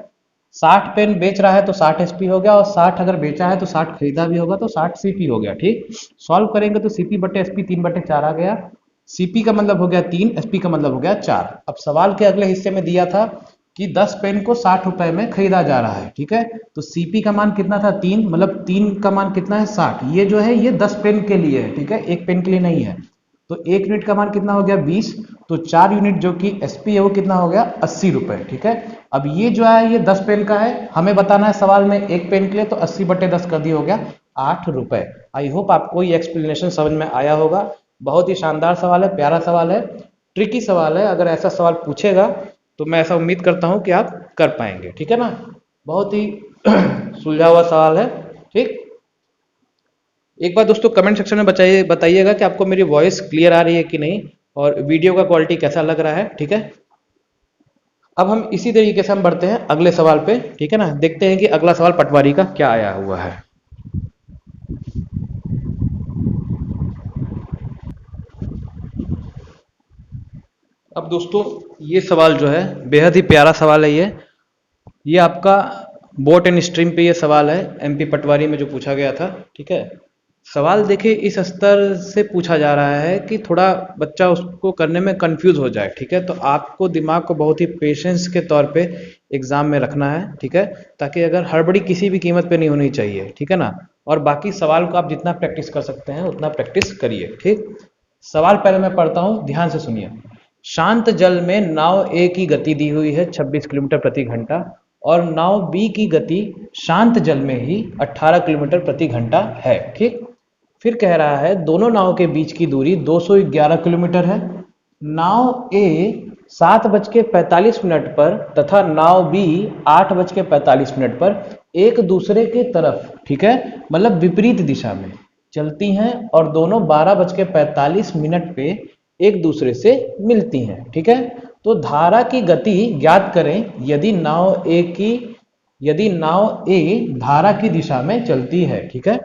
60 पेन बेच रहा है तो 60 एसपी हो गया, और 60 अगर बेचा है तो 60 खरीदा भी होगा तो 60 सीपी हो गया, ठीक। सॉल्व करेंगे तो सीपी बटे एसपी 3/4 आ गया। सीपी का मतलब हो गया 3, एसपी का मतलब हो गया 4। अब सवाल के अगले हिस्से में दिया था कि 10 पेन को 60 रुपए में खरीदा जा रहा है, ठीक है। तो सीपी का मान कितना था, 3, मतलब 3 का मान कितना है, 60। ये जो है ये 10 पेन के लिए है, ठीक है, एक पेन के लिए नहीं है। तो 1 यूनिट का मान कितना हो गया, 20, तो 4 यूनिट जो कि एसपी है वो कितना हो गया, 80 रुपए, ठीक है। अब ये जो है ये 10 पेन का है, हमें बताना है सवाल में एक पेन के लिए, तो 80/10 कर दिया, हो गया 8 रुपए। आई होप आपको ये एक्सप्लेनेशन समझ में आया होगा। बहुत ही शानदार सवाल है, प्यारा सवाल है, ट्रिकी सवाल है। अगर ऐसा सवाल पूछेगा तो मैं ऐसा उम्मीद करता हूं कि आप कर पाएंगे, ठीक है ना। बहुत ही सुलझा हुआ सवाल है, ठीक। एक बार दोस्तों कमेंट सेक्शन में बताइएगा कि आपको मेरी वॉइस क्लियर आ रही है कि नहीं, और वीडियो का क्वालिटी कैसा लग रहा है, ठीक है। अब हम इसी तरीके से हम बढ़ते हैं अगले सवाल पे, ठीक है ना। देखते हैं कि अगला सवाल पटवारी का क्या आया हुआ है। अब दोस्तों ये सवाल जो है बेहद ही प्यारा सवाल है। ये आपका बोट एंड स्ट्रीम पे ये सवाल है, एमपी पटवारी में जो पूछा गया था, ठीक है। सवाल देखिए इस स्तर से पूछा जा रहा है कि थोड़ा बच्चा उसको करने में कंफ्यूज हो जाए, ठीक है। तो आपको दिमाग को बहुत ही पेशेंस के तौर पे एग्जाम में रखना है, ठीक है, ताकि अगर हड़बड़ी किसी भी कीमत पे नहीं होनी चाहिए, ठीक है ना। और बाकी सवाल को आप जितना प्रैक्टिस कर सकते हैं उतना प्रैक्टिस करिए, ठीक। सवाल पहले मैं पढ़ता हूं, ध्यान से सुनिए। शांत जल में नाव ए की गति दी हुई है 26 किलोमीटर प्रति घंटा, और नाव बी की गति शांत जल में ही 18 किलोमीटर प्रति घंटा है, ठीक। फिर कह रहा है दोनों नाव के बीच की दूरी 211 किलोमीटर है। नाव ए 7:45 पर तथा नाव बी 8:45 पर एक दूसरे के तरफ, ठीक है, मतलब विपरीत दिशा में चलती हैं और दोनों 12:45 पे एक दूसरे से मिलती हैं। ठीक है, तो धारा की गति ज्ञात करें यदि नाव ए धारा की दिशा में चलती है। ठीक है,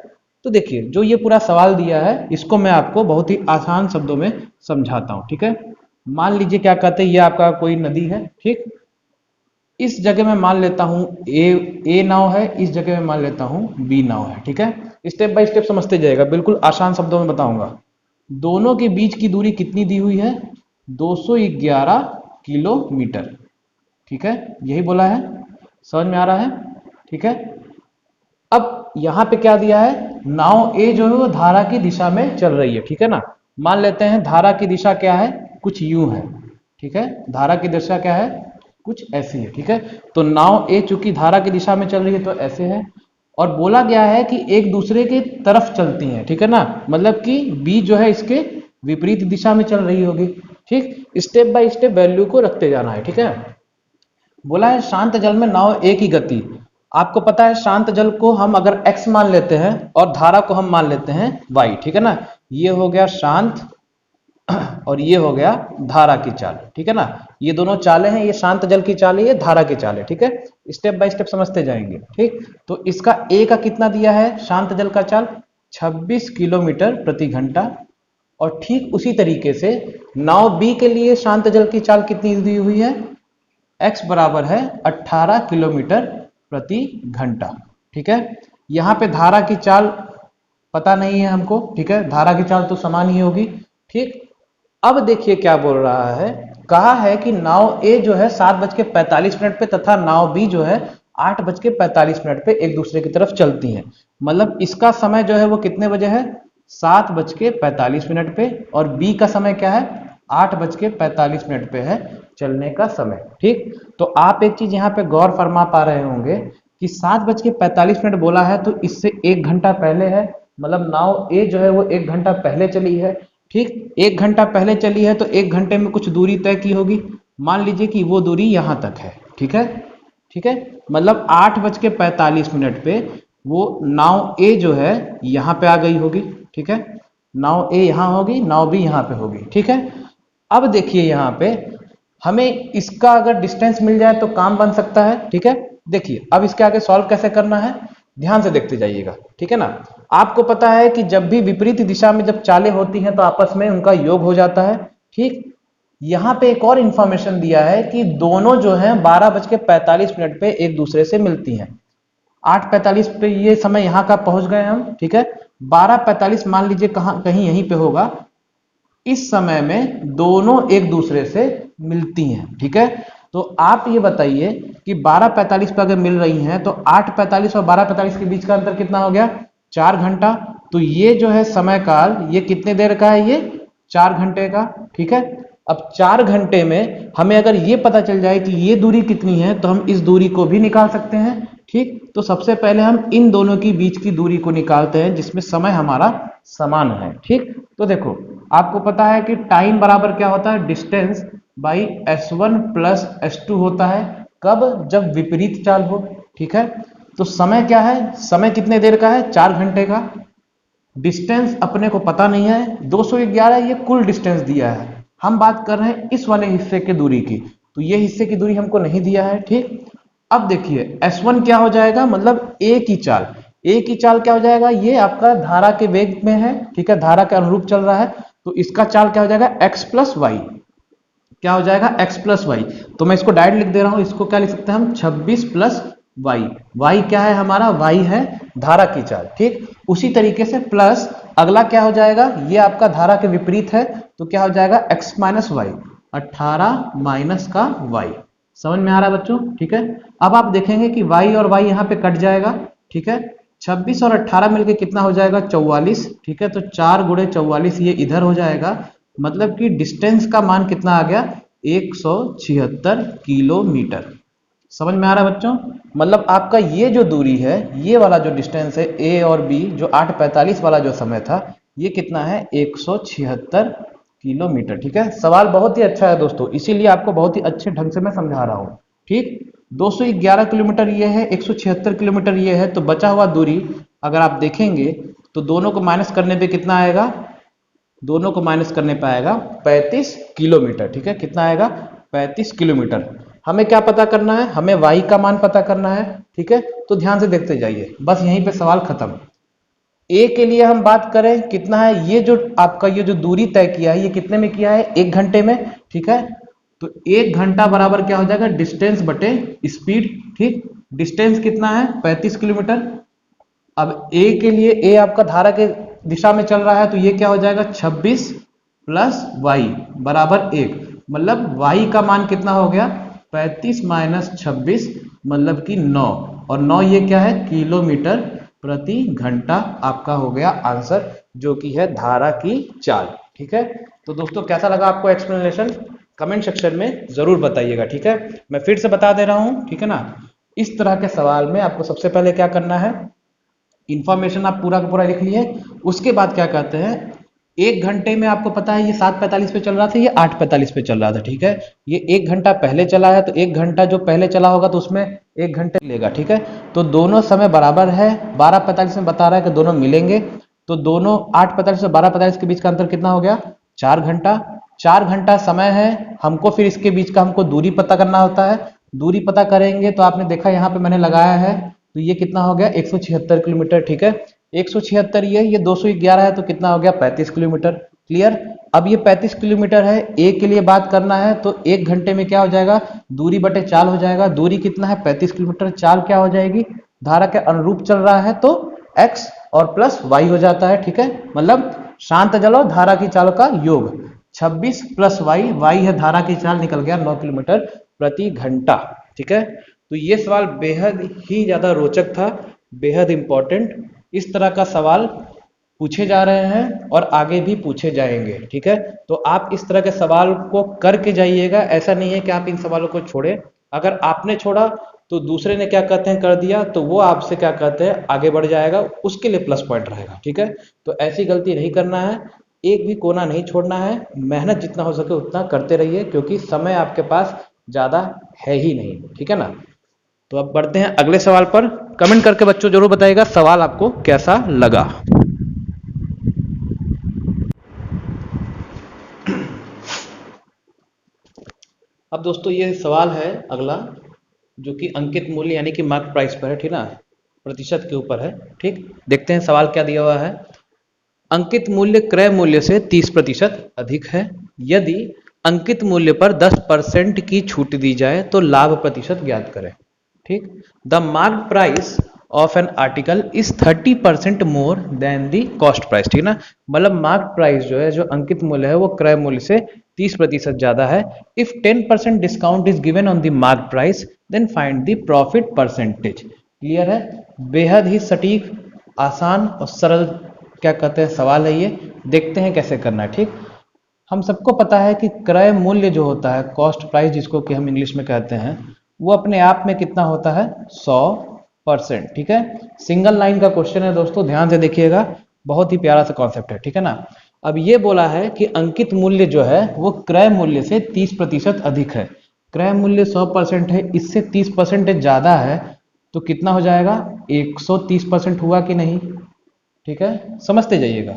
तो देखिए जो ये पूरा सवाल दिया है इसको मैं आपको बहुत ही आसान शब्दों में समझाता हूं। ठीक है, मान लीजिए क्या कहते हैं, ये आपका कोई नदी है। ठीक, इस जगह में मान लेता हूं ए नाव है, इस जगह में मान लेता हूं बी नाव है। ठीक है, स्टेप बाय स्टेप समझते जाएगा, बिल्कुल आसान शब्दों में बताऊंगा। दोनों के बीच की दूरी कितनी दी हुई है? 211 किलोमीटर। ठीक है, यही बोला है, समझ में आ रहा है? ठीक है, अब यहां पे क्या दिया है, नाव ए जो है वो धारा की दिशा में चल रही है। ठीक है ना, मान लेते हैं धारा की दिशा क्या है, कुछ यूं है। ठीक है, धारा की दिशा क्या है, कुछ ऐसी है। ठीक है, तो नाव ए चूंकि धारा की दिशा में चल रही है तो ऐसे है, और बोला गया है कि एक दूसरे की तरफ चलती हैं। ठीक है ना, मतलब कि बी जो है इसके विपरीत दिशा में चल रही होगी। ठीक, स्टेप बाय स्टेप वैल्यू को रखते जाना है। ठीक है, बोला है शांत जल में नाव ए की गति। आपको पता है शांत जल को हम अगर x मान लेते हैं और धारा को हम मान लेते हैं y। ठीक है ना, ये हो गया शांत और ये हो गया धारा की चाल। ठीक है ना, ये दोनों चालें हैं, ये शांत जल की चाल है, ये धारा की चाल है। ठीक है, स्टेप बाय स्टेप समझते जाएंगे। ठीक, तो इसका ए का कितना दिया है शांत जल का चाल, 26 किलोमीटर प्रति घंटा। और ठीक उसी तरीके से नाव बी के लिए शांत जल की चाल कितनी दी हुई है, x बराबर है 18 किलोमीटर प्रति घंटा। ठीक है, यहां पे धारा की चाल पता नहीं है हमको। ठीक है, धारा की चाल तो समान ही होगी। ठीक, अब देखिए क्या बोल रहा है, कहा है कि नाव ए जो है 7:45 पे तथा नाव बी जो है 8:45 पे एक दूसरे की तरफ चलती हैं। मतलब इसका समय जो है वो कितने बजे है, 7:45 पे, और बी का समय क्या है, 8:45 पे है चलने का समय। ठीक, तो आप एक चीज यहाँ पे गौर फरमा पा रहे होंगे कि 7:45 बोला है तो इससे 1 घंटा पहले है, मतलब नाव ए जो है वो 1 घंटा पहले चली है। ठीक, 1 घंटा पहले चली है तो 1 घंटे में कुछ दूरी तय की होगी, मान लीजिए कि वो दूरी यहां तक है। ठीक है, ठीक है, मतलब 8:45 पे वो नाव ए जो है यहां पे आ गई होगी। ठीक है, नाव ए यहां होगी, नाव बी यहां पे होगी। ठीक है, अब देखिए यहां पे हमें इसका अगर डिस्टेंस मिल जाए तो काम बन सकता है। ठीक है, देखिए अब इसके आगे सॉल्व कैसे करना है, ध्यान से देखते जाइएगा। ठीक है ना, आपको पता है कि जब भी विपरीत दिशा में जब चालें होती हैं तो आपस में उनका योग हो जाता है। ठीक, यहां पे एक और इंफॉर्मेशन दिया है कि दोनों जो है 12:45 पे एक दूसरे से मिलती हैं। 8:45 पे ये समय यहाँ का पहुंच गए हम। ठीक है, 12:45 मान लीजिए कहीं यहीं पे होगा, इस समय में दोनों एक दूसरे से मिलती हैं। ठीक है, तो आप ये बताइए कि 12:45 पे अगर मिल रही हैं तो 8:45 और 12:45 के बीच का अंतर कितना हो गया, 4 घंटा। तो ये जो है समय काल ये कितने देर का है, ये 4 घंटे का। ठीक है, अब 4 घंटे में हमें अगर ये पता चल जाए कि ये दूरी कितनी है तो हम इस दूरी को भी निकाल सकते हैं। ठीक, तो सबसे पहले हम इन दोनों की बीच की दूरी को निकालते हैं जिसमें समय हमारा समान है। ठीक, तो देखो आपको पता है कि टाइम बराबर क्या होता है, distance by S1 plus S2 होता है। कब, जब विपरीत चाल हो। ठीक है, तो समय क्या है, समय कितने देर का है, 4 घंटे का। डिस्टेंस अपने को पता नहीं है, 211 ये कुल डिस्टेंस दिया है, हम बात कर रहे हैं इस वाले हिस्से की दूरी की, तो ये हिस्से की दूरी हमको नहीं दिया है। ठीक, अब देखिए S1 क्या हो जाएगा, मतलब ए की चाल, ए की चाल क्या हो जाएगा, ये आपका धारा के वेग में है। ठीक है, धारा के अनुरूप चल रहा है, तो इसका चाल क्या हो जाएगा, x प्लस वाई। क्या हो जाएगा, x प्लस वाई। तो मैं इसको डायरेक्ट लिख दे रहा हूं, इसको क्या लिख सकते हैं हम, 26 प्लस वाई। वाई क्या है हमारा, वाई है धारा की चाल। ठीक, उसी तरीके से प्लस अगला क्या हो जाएगा, ये आपका धारा के विपरीत है, तो क्या हो जाएगा, x माइनस वाई, 18 माइनस का वाई। समझ में आ रहा है बच्चों। ठीक है, अब आप देखेंगे कि y और y यहाँ पे कट जाएगा। ठीक है, 26 और 18 मिलके कितना हो जाएगा, 44। ठीक है, तो 4 गुणे 44 ये इधर हो जाएगा, मतलब कि डिस्टेंस का मान कितना आ गया, 176 किलोमीटर। समझ में आ रहा है बच्चों, मतलब आपका ये जो दूरी है, ये वाला जो डिस्टेंस है ए और बी, जो 8:45 वाला जो समय था, ये कितना है, 176 किलोमीटर। ठीक है, सवाल बहुत ही अच्छा है दोस्तों, इसीलिए आपको बहुत ही अच्छे ढंग से मैं समझा रहा हूँ। ठीक, 211 किलोमीटर ये है, 176 किलोमीटर ये है, तो बचा हुआ दूरी अगर आप देखेंगे तो दोनों को माइनस करने पे कितना आएगा, दोनों को माइनस करने पे आएगा 35 किलोमीटर। ठीक है, कितना आएगा, 35 किलोमीटर। हमें क्या पता करना है, हमें y का मान पता करना है। ठीक है, तो ध्यान से देखते जाइए, बस यहीं पे सवाल खत्म। a के लिए हम बात करें कितना है, ये जो आपका ये जो दूरी तय किया है ये कितने में किया है, 1 घंटे में। ठीक है, तो 1 घंटा बराबर क्या हो जाएगा, डिस्टेंस बटे स्पीड। ठीक, डिस्टेंस कितना है, 35 किलोमीटर। अब a के लिए, a आपका धारा के दिशा में चल रहा है, तो ये क्या हो जाएगा, 26 प्लस y बराबर 1। मतलब y का मान कितना हो गया, 35 माइनस 26 मतलब कि 9, और 9 ये क्या है, किलोमीटर प्रति घंटा आपका हो गया आंसर, जो कि है धारा की चाल। ठीक है, तो दोस्तों कैसा लगा आपको एक्सप्लेनेशन, कमेंट सेक्शन में जरूर बताइएगा। ठीक है, मैं फिर से बता दे रहा हूं, ठीक है ना। इस तरह के सवाल में आपको सबसे पहले क्या करना है, इंफॉर्मेशन आप पूरा का पूरा लिख लिए। उसके बाद क्या कहते हैं, 1 घंटे में आपको पता है ये 7:45 पे चल रहा था, ये 8:45 पे चल रहा था। ठीक है, ये 1 घंटा पहले चला है, तो 1 घंटा जो पहले चला होगा तो उसमें 1 घंटे लेगा। ठीक है, तो दोनों समय बराबर है, 12:45 में बता रहा है कि दोनों मिलेंगे, तो दोनों 8:45 से 12:45 के बीच का अंतर कितना हो गया, 4 घंटा। 4 घंटा समय है हमको, फिर इसके बीच का हमको दूरी पता करना होता है। दूरी पता करेंगे तो आपने देखा यहाँ पे मैंने लगाया है, तो ये कितना हो गया, 176 किलोमीटर। ठीक है, 176 ये 211 है, तो कितना हो गया, 35 किलोमीटर। क्लियर। अब ये 35 किलोमीटर है, ए के लिए बात करना है, तो 1 घंटे में क्या हो जाएगा, दूरी बटे चाल हो जाएगा। दूरी कितना है, 35 किलोमीटर, चाल क्या हो जाएगी, धारा के अनुरूप चल रहा है तो x और प्लस y हो जाता है। ठीक है, मतलब शांत जल और धारा की चाल का योग, 26 प्लस y है धारा की चाल, निकल गया 9 किलोमीटर प्रति घंटा। ठीक है, तो ये सवाल बेहद ही ज्यादा रोचक था, बेहद इंपॉर्टेंट। इस तरह का सवाल पूछे जा रहे हैं और आगे भी पूछे जाएंगे। ठीक है, तो आप इस तरह के सवाल को करके जाइएगा, ऐसा नहीं है कि आप इन सवालों को छोड़ें। अगर आपने छोड़ा तो दूसरे ने क्या कहते हैं कर दिया, तो वो आपसे क्या कहते हैं आगे बढ़ जाएगा, उसके लिए प्लस पॉइंट रहेगा। ठीक है, तो ऐसी गलती नहीं करना है, एक भी कोना नहीं छोड़ना है, मेहनत जितना हो सके उतना करते रहिए, क्योंकि समय आपके पास ज्यादा है ही नहीं। ठीक है ना, तो अब बढ़ते हैं अगले सवाल पर। कमेंट करके बच्चों जरूर बताइएगा सवाल आपको कैसा लगा। अब दोस्तों ये सवाल है अगला, जो कि अंकित मूल्य यानी कि मार्क प्राइस पर है, ठीक ना, प्रतिशत के ऊपर है। ठीक, देखते हैं सवाल क्या दिया हुआ है। अंकित मूल्य क्रय मूल्य से 30% अधिक है, यदि अंकित मूल्य पर 10% की छूट दी जाए तो लाभ प्रतिशत ज्ञात करें। ठीक, the mark price of an article is 30% more than the cost price. ठीक ना, मतलब मार्क प्राइस जो है, जो अंकित मूल्य है, वो क्रय मूल्य से 30% ज्यादा है। If 10% discount is given on the mark price then find the profit percentage. Clear है, बेहद ही सटीक, आसान और सरल क्या कहते हैं सवाल है ये। देखते हैं कैसे करना है। ठीक, हम सबको पता है कि क्रय मूल्य जो होता है, कॉस्ट प्राइस जिसको कि हम इंग्लिश में कहते हैं, वो अपने आप में कितना होता है, 100%। ठीक है, सिंगल लाइन का क्वेश्चन है दोस्तों, ध्यान से देखिएगा, बहुत ही प्यारा सा कॉन्सेप्ट है। ठीक है ना, अब ये बोला है कि अंकित मूल्य जो है वो क्रय मूल्य से 30% अधिक है। क्रय मूल्य 100% है, इससे 30% ज्यादा है, तो कितना हो जाएगा, 130% हुआ कि नहीं। ठीक है, समझते जाइएगा।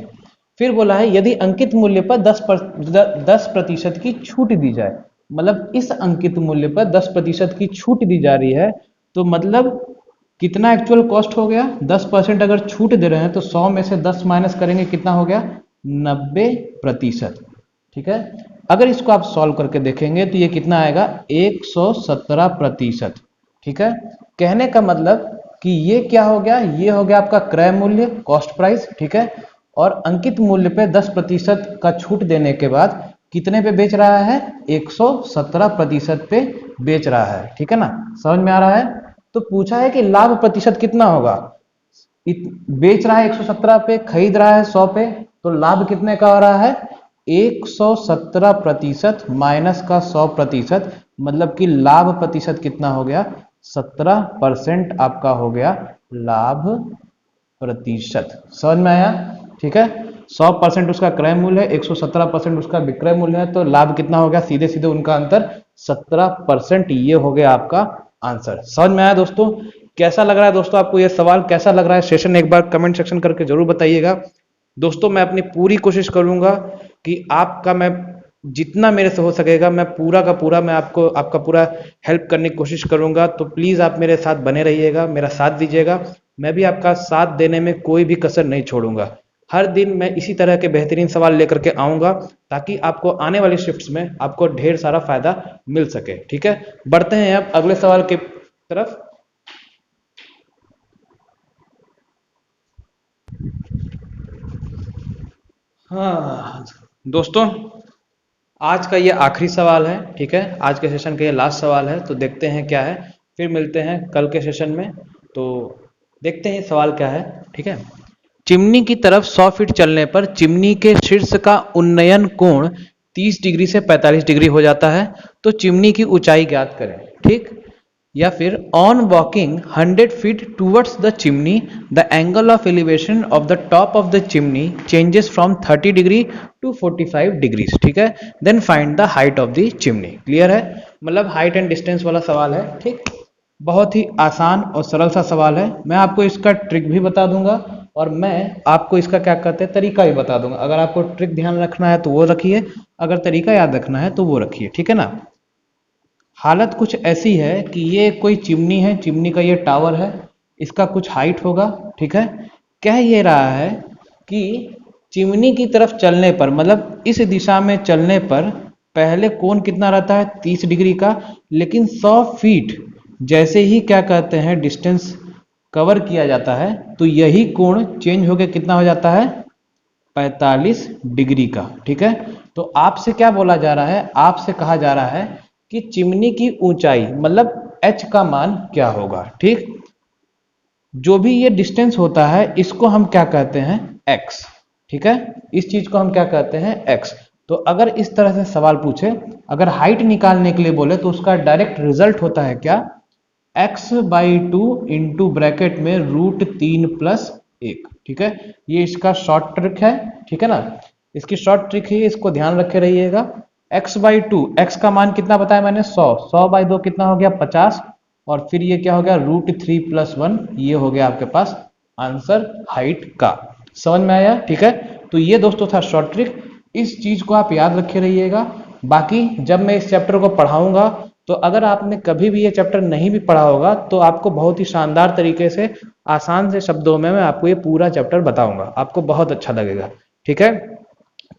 फिर बोला है यदि अंकित मूल्य पर 10% की छूट दी जाए, मतलब इस अंकित मूल्य पर 10% की छूट दी जा रही है, तो मतलब कितना एक्चुअल कॉस्ट हो गया, 10% अगर छूट दे रहे हैं तो 100 में से 10 माइनस करेंगे, कितना हो गया, 90%। ठीक है, अगर इसको आप सॉल्व करके देखेंगे तो ये कितना आएगा, 117%। ठीक है, कहने का मतलब कि ये क्या हो गया, ये हो गया आपका क्रय मूल्य, कॉस्ट प्राइस। ठीक है, और अंकित मूल्य पे 10% का छूट देने के बाद कितने पे बेच रहा है, 117% पे बेच रहा है। ठीक है ना, समझ में आ रहा है। तो पूछा है कि लाभ प्रतिशत कितना होगा, बेच रहा है 117 पे, खरीद रहा है 100 पे, तो लाभ कितने का हो रहा है, 117% माइनस का 100%, मतलब कि लाभ प्रतिशत कितना हो गया, 17% आपका हो गया लाभ प्रतिशत। समझ में आया। ठीक है, 100% उसका क्रय मूल्य है, 117% उसका विक्रय मूल्य है, तो लाभ कितना हो गया, सीधे सीधे उनका अंतर 17%। ये हो गया आपका आंसर। समझ में आया दोस्तों, कैसा लग रहा है दोस्तों आपको ये सवाल, कैसा लग रहा है सेशन, एक बार कमेंट सेक्शन करके जरूर बताइएगा। दोस्तों मैं अपनी पूरी कोशिश करूंगा कि आपका मैं जितना मेरे से हो सकेगा मैं पूरा का पूरा मैं आपको आपका पूरा हेल्प करने की कोशिश करूंगा। तो प्लीज़ आप मेरे साथ बने रहिएगा, मेरा साथ दीजिएगा। मैं भी आपका साथ देने में कोई भी कसर नहीं छोड़ूंगा। हर दिन मैं इसी तरह के बेहतरीन सवाल लेकर के आऊंगा ताकि आपको आने वाली शिफ्ट्स में आपको ढेर सारा फायदा मिल सके। ठीक है, बढ़ते हैं अब अगले सवाल की तरफ। हाँ दोस्तों, आज का ये आखिरी सवाल है। ठीक है, आज के सेशन का ये लास्ट सवाल है। तो देखते हैं क्या है, फिर मिलते हैं कल के सेशन में। तो देखते हैं सवाल क्या है। ठीक है, चिमनी की तरफ 100 फीट चलने पर चिमनी के शीर्ष का उन्नयन कोण 30 डिग्री से 45 डिग्री हो जाता है। तो चिमनी की ऊंचाई ज्ञात करें। ठीक, या फिर on walking 100 feet towards the chimney the angle of elevation of the top of the chimney changes from 30 degree to 45 degrees. ठीक है, then find the height of the chimney. Clear है, मतलब हाइट एंड डिस्टेंस वाला सवाल है। ठीक, बहुत ही आसान और सरल सा सवाल है। मैं आपको इसका ट्रिक भी बता दूंगा और मैं आपको इसका क्या कहते हैं तरीका भी बता दूंगा। अगर आपको ट्रिक ध्यान रखना है तो वो रखिए, अगर तरीका याद रखना है तो वो रखिए। ठीक है ना। हालत कुछ ऐसी है कि ये कोई चिमनी है, चिमनी का ये टावर है, इसका कुछ हाइट होगा। ठीक है, कह ये रहा है कि चिमनी की तरफ चलने पर, मतलब इस दिशा में चलने पर पहले कोण कितना रहता है 30 डिग्री का, लेकिन 100 फीट जैसे ही क्या कहते हैं डिस्टेंस कवर किया जाता है तो यही कोण चेंज होकर कितना हो जाता है 45 डिग्री का। ठीक है, तो आपसे क्या बोला जा रहा है, आपसे कहा जा रहा है कि चिमनी की ऊंचाई मतलब h का मान क्या होगा। ठीक, जो भी ये डिस्टेंस होता है इसको हम क्या कहते हैं x। ठीक है, इस चीज को हम क्या कहते हैं x। तो अगर इस तरह से सवाल पूछे, अगर हाइट निकालने के लिए बोले तो उसका डायरेक्ट रिजल्ट होता है क्या, x/2 इंटू ब्रैकेट में √3+1। ठीक है, ये इसका शॉर्ट ट्रिक है। ठीक है ना, इसकी शॉर्ट ट्रिक है, इसको ध्यान रखे रहिएगा। x/2, x का मान कितना बताया मैंने 100, 100/2 कितना हो गया 50, और फिर ये क्या हो गया √3+1, ये हो गया आपके पास आंसर हाइट का। समझ में आया। ठीक है, तो ये दोस्तों था शॉर्ट ट्रिक, इस चीज को आप याद रखे रहिएगा। बाकी जब मैं इस चैप्टर को पढ़ाऊंगा तो अगर आपने कभी भी ये चैप्टर नहीं भी पढ़ा होगा तो आपको बहुत ही शानदार तरीके से आसान से शब्दों में मैं आपको ये पूरा चैप्टर बताऊंगा, आपको बहुत अच्छा लगेगा। ठीक है,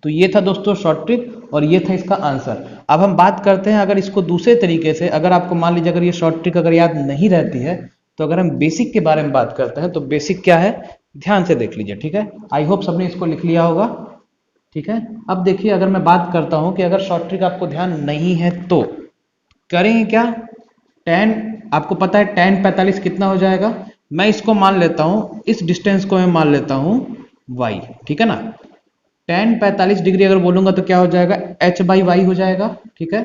तो ये था दोस्तों शॉर्ट ट्रिक और ये था इसका आंसर। अब हम बात करते हैं अगर इसको दूसरे तरीके से, अगर आपको मान लीजिए अगर ये शॉर्ट ट्रिक अगर याद नहीं रहती है तो अगर हम बेसिक के बारे में बात करते हैं तो बेसिक क्या है ध्यान से देख लीजिए। ठीक है, आई होप सबने इसको लिख लिया होगा। ठीक है, अब देखिए अगर मैं बात करता हूं कि अगर शॉर्ट ट्रिक आपको ध्यान नहीं है तो करेंगे क्या, tan आपको पता है tan 45 कितना हो जाएगा, मैं इसको मान लेता हूं, इस डिस्टेंस को मैं मान लेता हूं y। ठीक है ना, tan 45 डिग्री अगर बोलूंगा तो क्या हो जाएगा h/y हो जाएगा। ठीक है,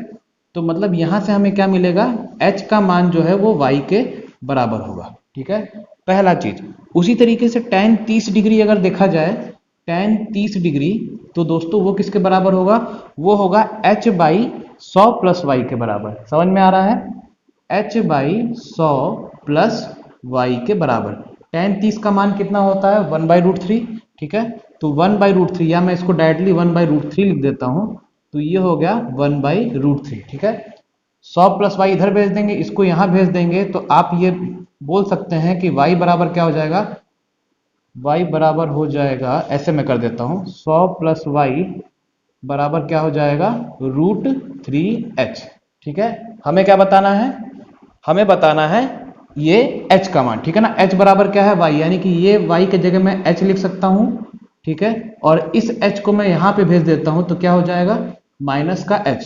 तो मतलब यहां से हमें क्या मिलेगा, h का मान जो है वो y के बराबर होगा। ठीक है, पहला चीज। उसी तरीके से tan 30 डिग्री अगर देखा जाए, tan 30 डिग्री तो दोस्तों वो किसके बराबर होगा, वो होगा h/100 + y के बराबर। समझ में आ रहा है, h/100 + y के बराबर। tan 30 का मान कितना होता है 1/√3। ठीक है, तो 1/√3 या मैं इसको डायरेक्टली 1/√3 लिख देता हूं, तो ये हो गया 1/√3। ठीक है, 100 + y इधर भेज देंगे, इसको यहां भेज देंगे, तो आप ये बोल सकते हैं कि y बराबर क्या हो जाएगा, y बराबर हो जाएगा, ऐसे मैं कर देता हूं, 100 + y बराबर क्या हो जाएगा √3h। ठीक है, हमें क्या बताना है, हमें बताना है ये h का मान। ठीक है ना, h बराबर क्या है y, यानी कि ये y के जगह मैं h लिख सकता हूं। ठीक है, और इस h को मैं यहां पे भेज देता हूं तो क्या हो जाएगा माइनस का h,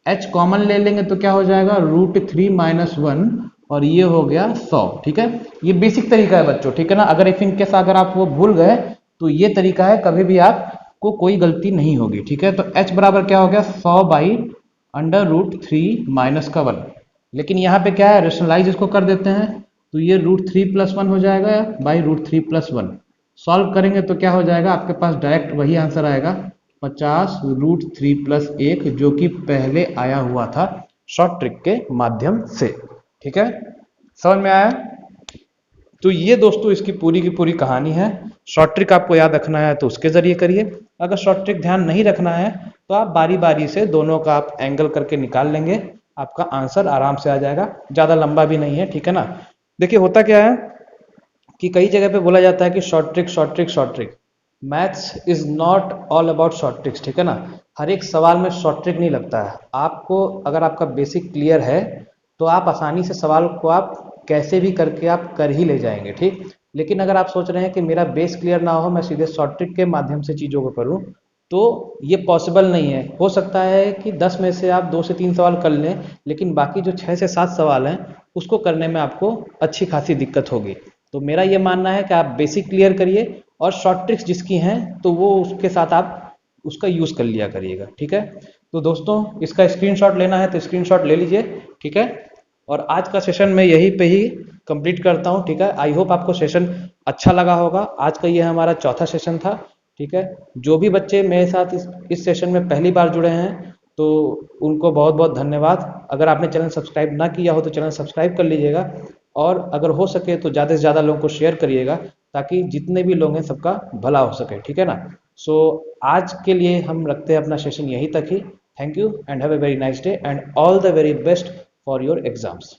h कॉमन ले लेंगे तो क्या हो जाएगा √3 - 1, और ये हो गया 100। ठीक है, ये बेसिक तरीका है बच्चों। ठीक है ना, अगर इफ इन केस अगर आप वो भूल गए तो ये तरीका है, कभी भी आपको कोई गलती नहीं होगी। ठीक है, तो h बराबर क्या हो गया 100/√3 - 1, लेकिन यहाँ पे क्या है रेशनलाइज इसको कर देते हैं तो ये √3+1 हो जाएगा √3+1। सॉल्व करेंगे तो क्या हो जाएगा आपके पास डायरेक्ट वही आंसर आएगा 50 √3+1, जो कि पहले आया हुआ था शॉर्ट ट्रिक के माध्यम से। ठीक है, समझ में आया। तो ये दोस्तों इसकी पूरी की पूरी कहानी है। शॉर्ट ट्रिक आपको याद रखना है तो उसके जरिए करिए, अगर शॉर्ट ट्रिक ध्यान नहीं रखना है तो आप बारी बारी से दोनों का आप एंगल करके निकाल लेंगे, आपका आंसर आराम से आ जाएगा, ज़्यादा लंबा भी नहीं है, ठीक है ना। देखिए होता क्या है कि कई जगह पे बोला जाता है कि short trick short trick short trick, maths is not all about short tricks, ठीक है ना। हर एक सवाल में शॉर्ट ट्रिक नहीं लगता है आपको। अगर आपका बेसिक क्लियर है तो आप आसानी से सवाल को आप कैसे भी करके आप कर ही ले जाएंगे, ठीक। लेकिन अगर आप सोच रहे हैं कि मेरा बेस क्लियर ना हो, मैं सीधे शॉर्ट ट्रिक के माध्यम से चीज़ों को करूं, तो ये पॉसिबल नहीं है। हो सकता है कि 10 में से आप 2 से 3 सवाल कर लें, लेकिन बाकी जो 6 से 7 सवाल हैं उसको करने में आपको अच्छी खासी दिक्कत होगी। तो मेरा ये मानना है कि आप बेसिक क्लियर करिए और शॉर्ट ट्रिक्स जिसकी हैं तो वो उसके साथ आप उसका यूज़ कर लिया करिएगा, ठीक है। तो दोस्तों इसका स्क्रीनशॉट लेना है तो स्क्रीनशॉट ले लीजिए, ठीक है। और आज का सेशन मैं यहीं पे ही कंप्लीट करता हूँ, ठीक है। आई होप आपको सेशन अच्छा लगा होगा। आज का ये हमारा चौथा सेशन था, ठीक है। जो भी बच्चे मेरे साथ इस सेशन में पहली बार जुड़े हैं तो उनको बहुत बहुत धन्यवाद। अगर आपने चैनल सब्सक्राइब ना किया हो तो चैनल सब्सक्राइब कर लीजिएगा, और अगर हो सके तो ज़्यादा से ज़्यादा लोगों को शेयर करिएगा ताकि जितने भी लोग हैं सबका भला हो सके, ठीक है ना। सो आज के लिए हम रखते हैं अपना सेशन यहीं तक ही। Thank you and have a very nice day and all the very best for your exams.